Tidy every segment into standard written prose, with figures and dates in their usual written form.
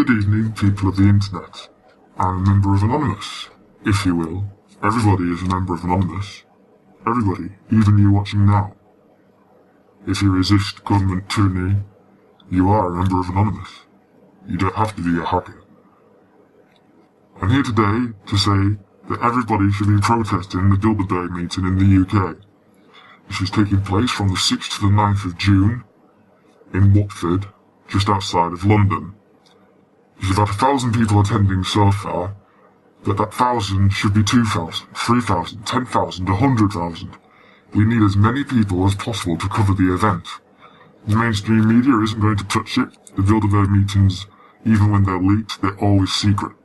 Good evening, people of the internet. I'm a member of Anonymous, if you will. Everybody is a member of Anonymous. Everybody, even you watching now. If you resist government tyranny, you are a member of Anonymous. You don't have to be a hacker. I'm here today to say that everybody should be protesting the Bilderberg meeting in the UK. This is taking place from the 6th to the 9th of June in Watford, just outside of London. There's about 1,000 people attending so far, but that 1,000 should be 2,000, 3,000, 10,000, 100,000. We need as many people as possible to cover the event. The mainstream media isn't going to touch it. The Bilderberg meetings, even when they're leaked, they're always secret.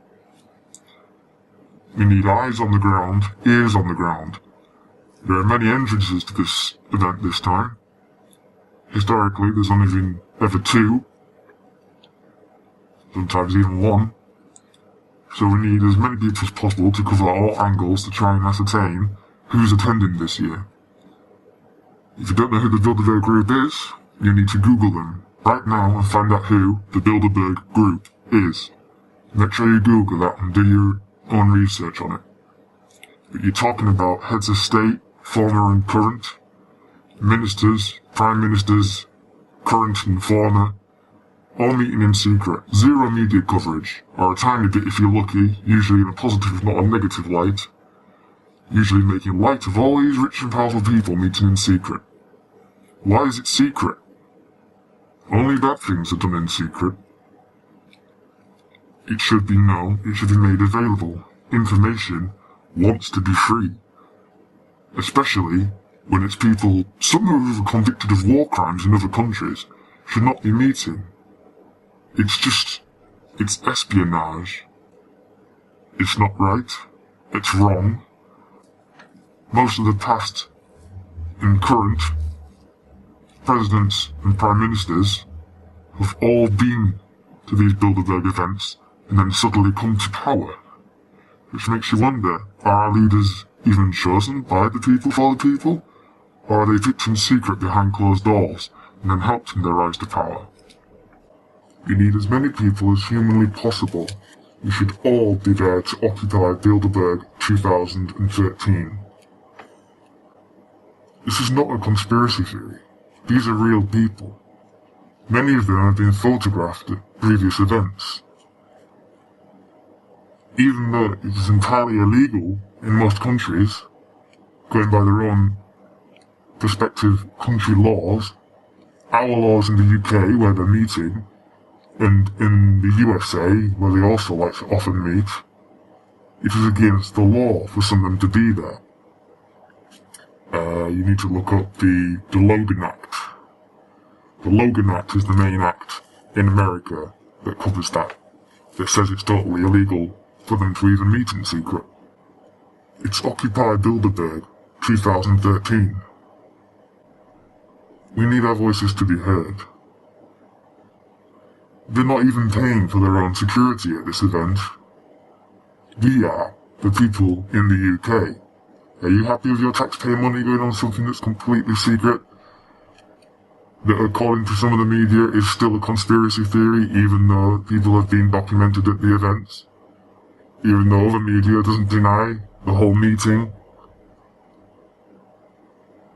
We need eyes on the ground, ears on the ground. There are many entrances to this event this time. Historically, there's only been ever 2, sometimes even 1. So we need as many people as possible to cover all angles to try and ascertain who's attending this year. If you don't know who the Bilderberg group is, you need to Google them right now and find out who the Bilderberg group is. Make sure you Google that and do your own research on it. But you're talking about heads of state, former and current, ministers, prime ministers, current and former, all meeting in secret, 0 media coverage, or a tiny bit if you're lucky, usually in a positive if not a negative light, usually making light of all these rich and powerful people meeting in secret. Why is it secret? Only bad things are done in secret. It should be known, it should be made available. Information wants to be free. Especially when it's people, some who are convicted of war crimes in other countries, should not be meeting. It's espionage. It's not right. It's wrong. Most of the past and current presidents and prime ministers have all been to these Bilderberg events and then suddenly come to power. Which makes you wonder, are our leaders even chosen by the people for the people? Or are they picked in secret behind closed doors and then helped in their rise to power? We need as many people as humanly possible. We should all be there to occupy Bilderberg 2013. This is not a conspiracy theory. These are real people. Many of them have been photographed at previous events. Even though it is entirely illegal in most countries, going by their own prospective country laws, our laws in the UK where they're meeting, and in the USA, where they also like to often meet, it is against the law for some of them to be there. You need to look up the Logan Act. The Logan Act is the main act in America that covers that says it's totally illegal for them to even meet in secret. It's Occupy Bilderberg 2013. We need our voices to be heard. They're not even paying for their own security at this event. We are, the people in the UK. Are you happy with your taxpayer money going on something that's completely secret? That according to some of the media is still a conspiracy theory, even though people have been documented at the events? Even though other media doesn't deny the whole meeting?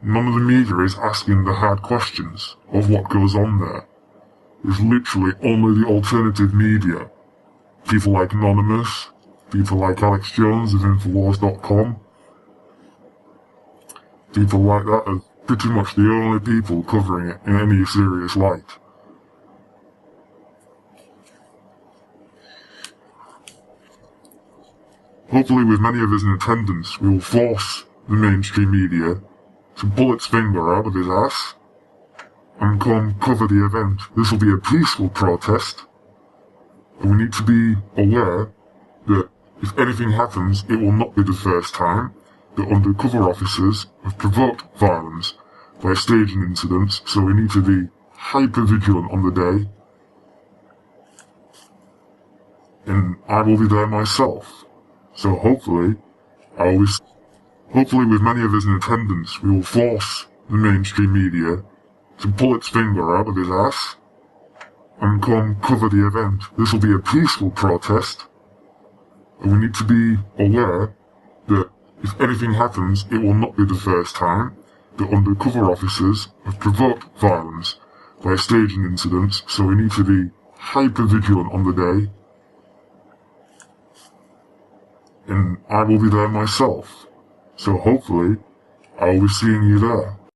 None of the media is asking the hard questions of what goes on there. It's literally only the alternative media. People like Anonymous, people like Alex Jones of Infowars.com. People like that are pretty much the only people covering it in any serious light. Hopefully with many of us in attendance, we will force the mainstream media to pull its finger out of his ass and come cover the event. This will be a peaceful protest, but we need to be aware that if anything happens, it will not be the first time that undercover officers have provoked violence by staging incidents, so we need to be hyper vigilant on the day. And I will be there myself, so hopefully with many of us in attendance, we will force the mainstream media to pull its finger out of his ass and come cover the event. This will be a peaceful protest, and we need to be aware that if anything happens, it will not be the first time that undercover officers have provoked violence by staging incidents, so we need to be hyper vigilant on the day. And I will be there myself, so hopefully I will be seeing you there.